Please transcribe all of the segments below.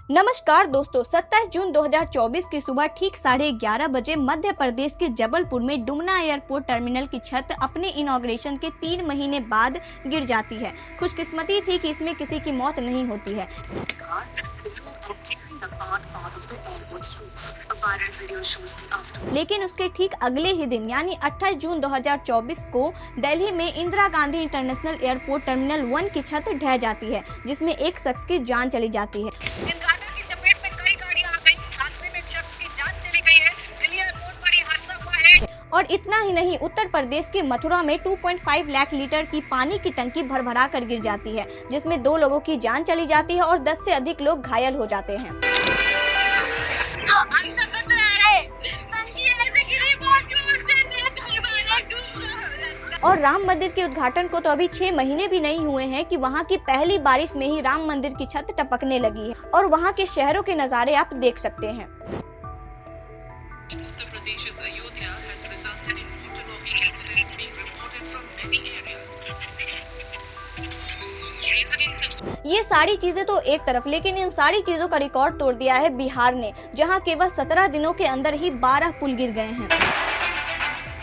नमस्कार दोस्तों, 27 जून 2024 की सुबह ठीक 11:30 बजे मध्य प्रदेश के जबलपुर में डुमना एयरपोर्ट टर्मिनल की छत अपने इनॉग्रेशन के 3 महीने बाद गिर जाती है। खुशकिस्मती थी कि इसमें किसी की मौत नहीं होती है, लेकिन उसके ठीक अगले ही दिन यानी 28 जून 2024 को दिल्ली में Indira Gandhi international airport terminal 1 की छत ढह जाती है, जिसमें एक शख्स की जान चली जाती है। की चपेट में कई गाड़ियां आ गई। हादसे में एक शख्स की जान चली गई है। दिल्ली एयरपोर्ट पर ये हादसा हुआ है। और इतना ही नहीं, उत्तर प्रदेश के मथुरा में 2.5 लाख लीटर की पानी की टंकी भरभरा कर गिर जाती है, जिसमें 2 लोगों की जान चली जाती है और 10 से अधिक लोग घायल हो जाते हैं। और राम मंदिर के उद्घाटन को तो अभी 6 महीने भी नहीं हुए हैं कि वहां की पहली बारिश में ही राम मंदिर की छत टपकने लगी है और वहां के शहरों के नजारे आप देख सकते हैं। Uttar Pradesh Ayodhya has resulted in waterlogging incidents being reported from many areas. ये सारी चीजें तो एक तरफ, लेकिन इन सारी चीजों का रिकॉर्ड तोड़ दिया है बिहार ने, जहां केवल 17 दिनों के अंदर ही 12 पुल गिर गए हैं।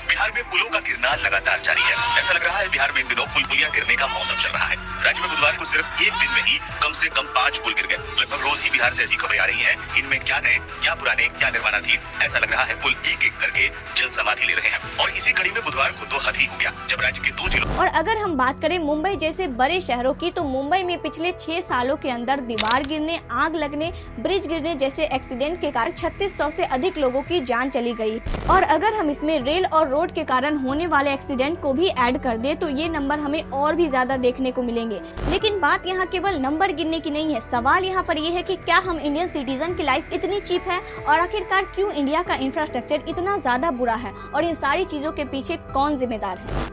बिहार में पुलों का गिरना लगातार जारी है। ऐसा लग रहा है बिहार में इन दिनों पुलिया गिरने का मौसम चल रहा है। राज्य में बुधवार को सिर्फ एक दिन में ही कम से कम 5 पुल गिर गए। लगभग रोज ही बिहार से ऐसी खबरें आ रही हैं। इनमें क्या नए, क्या पुराने, क्या निर्माणाधीन, ऐसा लग रहा है पुल एक एक करके जल समाधि ले रहे हैं। और इसी कड़ी में बुधवार को तो हद ही हो गया जब राज्य के 2 जिलों। और अगर हम बात करें मुंबई जैसे बड़े शहरों की, तो मुंबई में पिछले 6 सालों के अंदर दीवार गिरने, आग लगने, ब्रिज गिरने जैसे एक्सीडेंट के कारण 3600 से अधिक लोगों की जान चली गई। और अगर हम इसमें रेल और रोड के कारण होने वाले एक्सीडेंट को भी ऐड कर दे तो ये नंबर हमें और भी ज्यादा देखने को मिलेंगे। लेकिन बात यहाँ केवल नंबर गिनने की नहीं है। सवाल यहाँ पर ये है कि क्या हम इंडियन सिटीजन की लाइफ इतनी चीप है, और आखिरकार क्यों इंडिया का इंफ्रास्ट्रक्चर इतना ज्यादा बुरा है, और इन सारी चीजों के पीछे कौन जिम्मेदार है।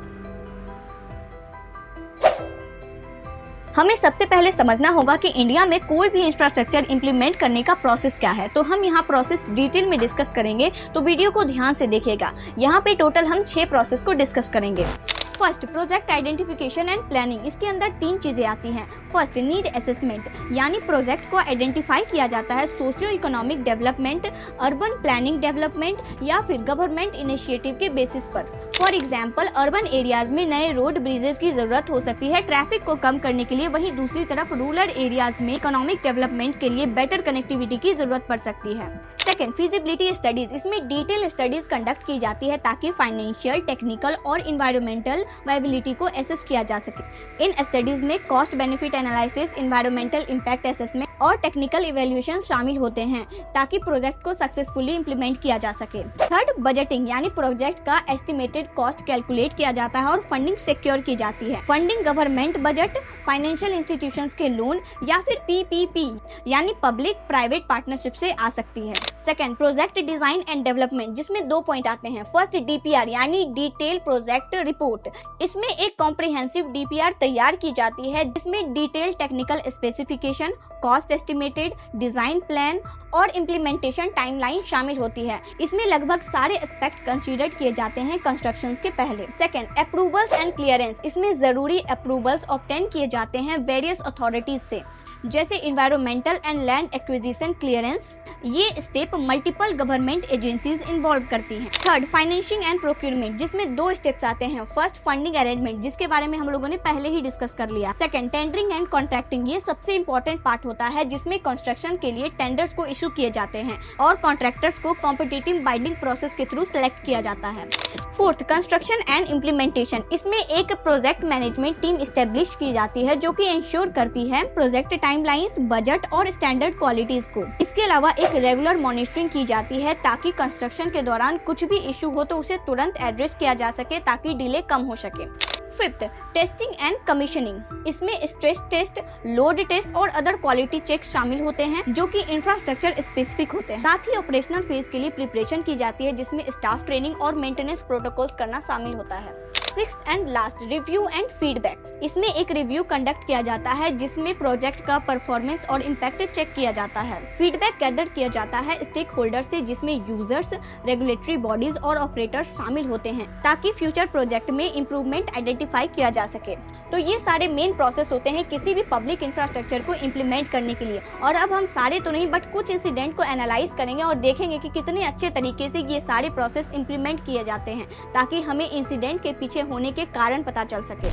हमें सबसे पहले समझना होगा कि इंडिया में कोई भी इंफ्रास्ट्रक्चर इंप्लीमेंट करने का प्रोसेस क्या है। तो हम यहाँ प्रोसेस डिटेल में डिस्कस करेंगे, तो वीडियो को ध्यान से देखिएगा। यहाँ पे टोटल हम 6 प्रोसेस को डिस्कस करेंगे। First, project identification and planning. इसके अंदर 3 चीजें आती हैं। फर्स्ट, नीड असेसमेंट, यानी प्रोजेक्ट को आइडेंटिफाई किया जाता है socio economic development, urban planning development या फिर गवर्नमेंट इनिशिएटिव के बेसिस पर। फॉर एग्जाम्पल, अर्बन एरियाज में नए रोड ब्रिजेस की जरूरत हो सकती है ट्रैफिक को कम करने के लिए। वहीं दूसरी तरफ रूरल एरियाज में इकोनॉमिक डेवलपमेंट के लिए बेटर कनेक्टिविटी की जरूरत पड़ सकती है। Second, feasibility studies. इसमें डिटेल स्टडीज कंडक्ट की जाती है ताकि फाइनेंशियल, टेक्निकल और इन्वायरमेंटल वायबिलिटी को एसेस किया जा सके। इन स्टडीज में cost benefit analysis, environmental impact assessment और टेक्निकल इवैल्यूएशन शामिल होते हैं ताकि प्रोजेक्ट को सक्सेसफुली इंप्लीमेंट किया जा सके। थर्ड, बजटिंग, यानी प्रोजेक्ट का एस्टिमेटेड कॉस्ट कैलकुलेट किया जाता है और फंडिंग सिक्योर की जाती है। Funding government budget, financial institutions के लोन या फिर PPP यानी पब्लिक प्राइवेट पार्टनरशिप से आ सकती है। Second, project design and development, जिसमें 2 पॉइंट आते हैं। फर्स्ट, DPR यानी डिटेल प्रोजेक्ट रिपोर्ट। इसमें एक कॉम्प्रिहेंसिव DPR तैयार की जाती है जिसमें detail technical specification, cost estimated, design plan और इम्प्लीमेंटेशन टाइमलाइन शामिल होती है। इसमें लगभग सारे एस्पेक्ट कंसीडर किए जाते हैं कंस्ट्रक्शन के पहले। Second, approvals and clearance. इसमें जरूरी अप्रूवल्स ऑब्टेन किए जाते हैं वेरियस अथॉरिटीज से, जैसे environmental and land acquisition clearance. ये step multiple government agencies involve करती हैं। थर्ड, फाइनेंसिंग एंड प्रोक्यूरमेंट, जिसमें 2 स्टेप्स आते हैं। फर्स्ट, फंडिंग अरेंजमेंट, जिसके बारे में हम लोगों ने पहले ही डिस्कस कर लिया। Second, tendering and contracting. ये सबसे इंपॉर्टेंट पार्ट होता है जिसमें कंस्ट्रक्शन के लिए टेंडर्स को इशू किए जाते हैं और कॉन्ट्रैक्टर्स को कॉम्पिटिटिव बाइडिंग प्रोसेस के थ्रू सेलेक्ट किया जाता है। Fourth, construction and implementation. इसमें एक प्रोजेक्ट मैनेजमेंट टीम स्टेब्लिश की जाती है जो कि इंश्योर करती है प्रोजेक्ट टाइमलाइंस, बजट और स्टैंडर्ड क्वालिटीज को। इसके अलावा एक रेगुलर मॉनिटरिंग की जाती है ताकि कंस्ट्रक्शन के दौरान कुछ भी इशू हो तो उसे तुरंत एड्रेस किया जा सके ताकि डिले कम हो सके। Fifth, testing and commissioning. इसमें स्ट्रेस टेस्ट, लोड टेस्ट और अदर क्वालिटी चेक शामिल होते हैं जो कि इंफ्रास्ट्रक्चर स्पेसिफिक होते हैं। साथ ही ऑपरेशनल फेज के लिए प्रिपरेशन की जाती है जिसमें स्टाफ ट्रेनिंग और मेंटेनेंस प्रोटोकॉल्स करना शामिल होता है। Sixth and last, review and feedback. इसमें एक रिव्यू कंडक्ट किया जाता है जिसमें प्रोजेक्ट का परफॉर्मेंस और इम्पैक्ट चेक किया जाता है। फीडबैक गैदर किया जाता है स्टेक होल्डर से, जिसमें यूजर्स, रेगुलेटरी बॉडीज और ऑपरेटर्स शामिल होते हैं ताकि फ्यूचर प्रोजेक्ट में इम्प्रूवमेंट आइडेंटिफाई किया जा सके। तो ये सारे मेन प्रोसेस होते हैं किसी भी पब्लिक इंफ्रास्ट्रक्चर को इम्प्लीमेंट करने के लिए। और अब हम सारे तो नहीं बट कुछ इंसिडेंट को एनालाइज करेंगे और देखेंगे कि कितने अच्छे तरीके से ये सारे प्रोसेस इम्प्लीमेंट किए जाते हैं ताकि हमें इंसिडेंट के पीछे होने के कारण पता चल सके।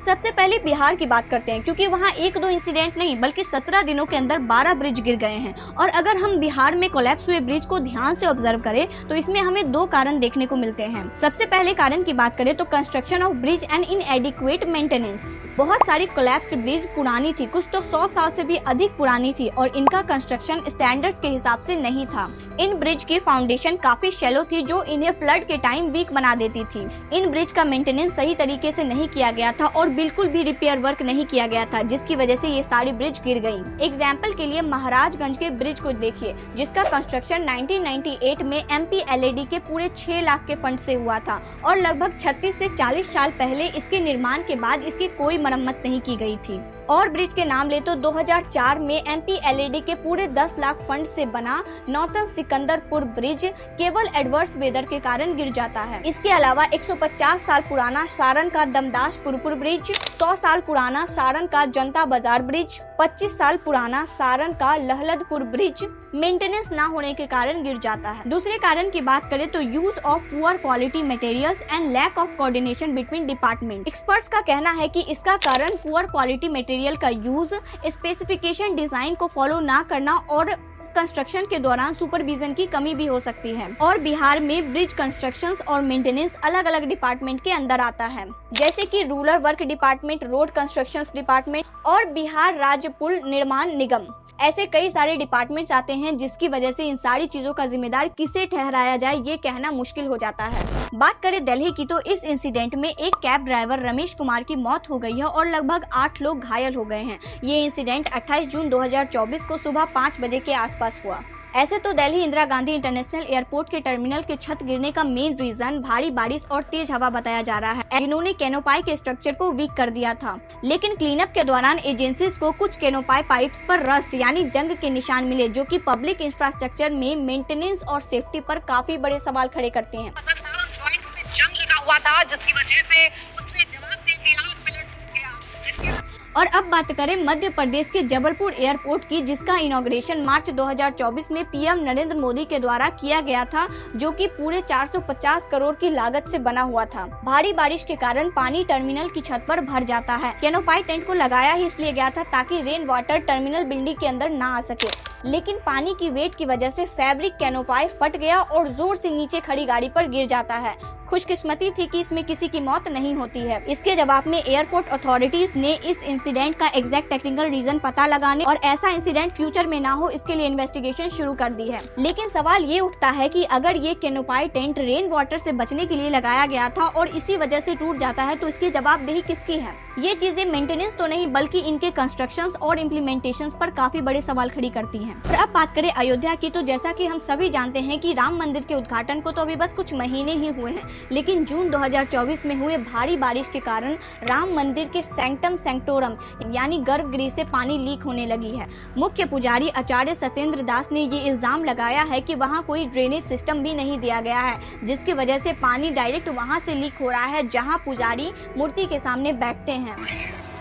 सबसे पहले बिहार की बात करते हैं, क्योंकि वहाँ एक दो इंसिडेंट नहीं बल्कि 17 दिनों के अंदर 12 ब्रिज गिर गए हैं। और अगर हम बिहार में कोलैप्स हुए ब्रिज को ध्यान से ऑब्जर्व करें तो इसमें हमें दो कारण देखने को मिलते हैं। सबसे पहले कारण की बात करें तो construction of bridge and इनएडिक्वेट maintenance. बहुत सारी कोलैप्स्ड ब्रिज पुरानी थी, कुछ तो 100 साल से भी अधिक पुरानी थी और इनका कंस्ट्रक्शन स्टैंडर्ड्स के हिसाब से नहीं था। इन ब्रिज की फाउंडेशन काफी शैलो थी जो इन्हें फ्लड के टाइम वीक बना देती थी। इन ब्रिज का मेंटेनेंस सही तरीके से नहीं किया गया था और बिल्कुल भी रिपेयर वर्क नहीं किया गया था, जिसकी वजह से ये सारी ब्रिज गिर गयी। एग्जाम्पल के लिए महाराजगंज के ब्रिज को देखिए, जिसका कंस्ट्रक्शन 1998 में MPLAD के पूरे 6 लाख के फंड से हुआ था और लगभग 36 से 40 साल पहले इसके निर्माण के बाद इसकी कोई मरम्मत नहीं की गई थी। और ब्रिज के नाम ले तो 2004 में MPLAD के पूरे 10 लाख फंड से बना नौतन सिकंदरपुर ब्रिज केवल एडवर्स वेदर के कारण गिर जाता है। इसके अलावा 150 साल पुराना सारण का दमदासपुर ब्रिज, 100 साल पुराना सारण का जनता बाजार ब्रिज, 25 साल पुराना सारण का लहलदपुर ब्रिज मेंटेनेंस ना होने के कारण गिर जाता है। दूसरे कारण की बात करें तो use of poor quality materials and lack of coordination between department. Experts का कहना है कि इसका कारण पुअर क्वालिटी मटेरियल का यूज, स्पेसिफिकेशन डिजाइन को फॉलो ना करना और कंस्ट्रक्शन के दौरान सुपरविजन की कमी भी हो सकती है। और बिहार में ब्रिज कंस्ट्रक्शंस और मेंटेनेंस अलग अलग डिपार्टमेंट के अंदर आता है, जैसे कि rural work department, road constructions department और बिहार राज्य पुल निर्माण निगम। ऐसे कई सारे डिपार्टमेंट्स आते हैं जिसकी वजह से इन सारी चीजों का जिम्मेदार किसे ठहराया जाए ये कहना मुश्किल हो जाता है। बात करें दिल्ली की तो इस इंसिडेंट में एक कैब ड्राइवर रमेश कुमार की मौत हो गई है और लगभग 8 लोग घायल हो गए हैं। ये इंसिडेंट 28 जून 2024 को सुबह 5 बजे के आसपास हुआ। ऐसे तो दिल्ली इंदिरा गांधी इंटरनेशनल एयरपोर्ट के टर्मिनल के छत गिरने का मेन रीजन भारी बारिश और तेज हवा बताया जा रहा है, जिन्होंने कैनोपाई के स्ट्रक्चर को वीक कर दिया था। लेकिन क्लीनअप के दौरान एजेंसीज को कुछ कैनोपाई पाइप्स पर रस्ट यानी जंग के निशान मिले, जो कि पब्लिक इंफ्रास्ट्रक्चर में मेंटेनेंस और सेफ्टी पर काफी बड़े सवाल खड़े करते हैं। जॉइंट्स में जंग लगा हुआ था जिसकी वजह से उसने जवाब दे दिया, पिलर टूट गया। और अब बात करें मध्य प्रदेश के जबलपुर एयरपोर्ट की, जिसका इनॉग्रेशन मार्च 2024 में PM नरेंद्र मोदी के द्वारा किया गया था, जो कि पूरे 450 करोड़ की लागत से बना हुआ था। भारी बारिश के कारण पानी टर्मिनल की छत पर भर जाता है। कैनोपाई टेंट को लगाया ही इसलिए गया था ताकि रेन वाटर टर्मिनल बिल्डिंग के अंदर ना आ सके, लेकिन पानी की वेट की वजह से फैब्रिक कैनोपाई फट गया और जोर से नीचे खड़ी गाड़ी पर गिर जाता है। खुशकिस्मती थी कि इसमें किसी की मौत नहीं होती है। इसके जवाब में एयरपोर्ट अथॉरिटीज ने इस इंसिडेंट का एग्जैक्ट टेक्निकल रीजन पता लगाने और ऐसा इंसिडेंट फ्यूचर में ना हो इसके लिए इन्वेस्टिगेशन शुरू कर दी है। लेकिन सवाल ये उठता है कि अगर ये कैनोपाई टेंट रेन वाटर से बचने के लिए लगाया गया था और इसी वजह से टूट जाता है तो इसकी जवाबदेही किसकी है? ये चीजें मेंटेनेंस तो नहीं बल्कि इनके कंस्ट्रक्शंस और इम्प्लीमेंटेशंस पर काफी बड़े सवाल खड़ी करती हैं। और अब बात करें अयोध्या की तो जैसा कि हम सभी जानते हैं कि राम मंदिर के उद्घाटन को तो अभी बस कुछ महीने ही हुए हैं, लेकिन जून 2024 में हुए भारी बारिश के कारण राम मंदिर के सैंक्टम सैंक्टोरम यानी गर्भगृह से पानी लीक होने लगी है। मुख्य पुजारी आचार्य सत्येंद्र दास ने ये इल्जाम लगाया है कि वहाँ कोई ड्रेनेज सिस्टम भी नहीं दिया गया है, जिसकी वजह से पानी डायरेक्ट वहाँ से लीक हो रहा है जहाँ पुजारी मूर्ति के सामने बैठते हैं।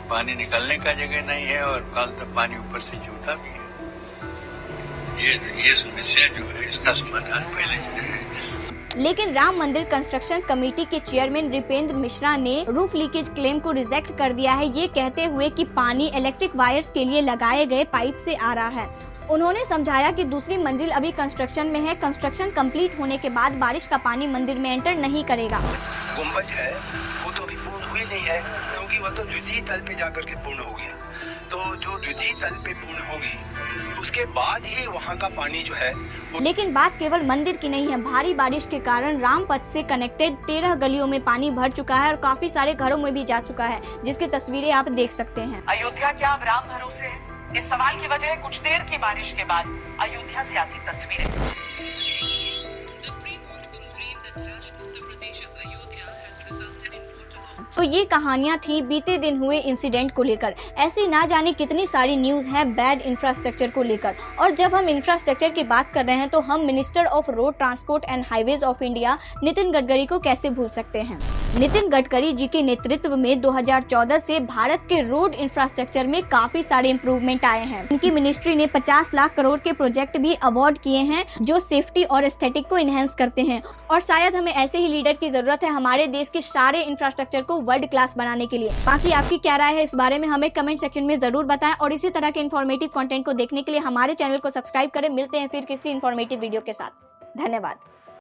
पानी निकलने का जगह नहीं है और फालतू पानी ऊपर से जूता भी है। ये समस्या जो है इसका समाधान पहले से है। लेकिन राम मंदिर कंस्ट्रक्शन कमेटी के चेयरमैन रिपेंद्र मिश्रा ने रूफ लीकेज क्लेम को रिजेक्ट कर दिया है, ये कहते हुए कि पानी इलेक्ट्रिक वायर्स के लिए लगाए गए पाइप से आ रहा है। उन्होंने समझाया कि दूसरी मंजिल अभी कंस्ट्रक्शन में है, कंस्ट्रक्शन कंप्लीट होने के बाद बारिश का पानी मंदिर में एंटर नहीं करेगा। गुम्बद है वो तो अभी पूर्ण हुई नहीं है, क्योंकि वह तो द्वितीय तल पे जाकर के पूर्ण हो गया। तो जो द्वितीय तल पे पूर्ण होगी उसके बाद ही वहाँ का पानी जो है लेकिन बात केवल मंदिर की नहीं है। भारी बारिश के कारण रामपथ से कनेक्टेड 13 गलियों में पानी भर चुका है और काफी सारे घरों में भी जा चुका है, जिसकी तस्वीरें आप देख सकते हैं। अयोध्या क्या अब राम भरोसे है? इस सवाल की वजह है कुछ देर की बारिश के बाद अयोध्या से आती तस्वीरें। The pre-monsoon rain that lashed Uttar Pradesh's Ayodhya has resulted in water तो ये कहानियां थी बीते दिन हुए इंसिडेंट को लेकर। ऐसी ना जाने कितनी सारी न्यूज हैं बैड इंफ्रास्ट्रक्चर को लेकर। और जब हम इंफ्रास्ट्रक्चर की बात कर रहे हैं तो हम minister of road transport and highways of India Nitin Gadkari को कैसे भूल सकते हैं। नितिन गडकरी जी के नेतृत्व में 2014 से भारत के रोड इंफ्रास्ट्रक्चर में काफी सारे इंप्रूवमेंट आए हैं। इनकी मिनिस्ट्री ने 50 लाख करोड़ के प्रोजेक्ट भी अवार्ड किए हैं जो सेफ्टी और एस्थेटिक को इनहेंस करते हैं। और शायद हमें ऐसे ही लीडर की जरूरत है हमारे देश के सारे इंफ्रास्ट्रक्चर को वर्ल्ड क्लास बनाने के लिए। बाकी आपकी क्या राय है इस बारे में हमें कमेंट सेक्शन में जरूर बताएं और इसी तरह के इन्फॉर्मेटिव कंटेंट को देखने के लिए हमारे चैनल को सब्सक्राइब करें। मिलते हैं फिर किसी इन्फॉर्मेटिव वीडियो के साथ। धन्यवाद।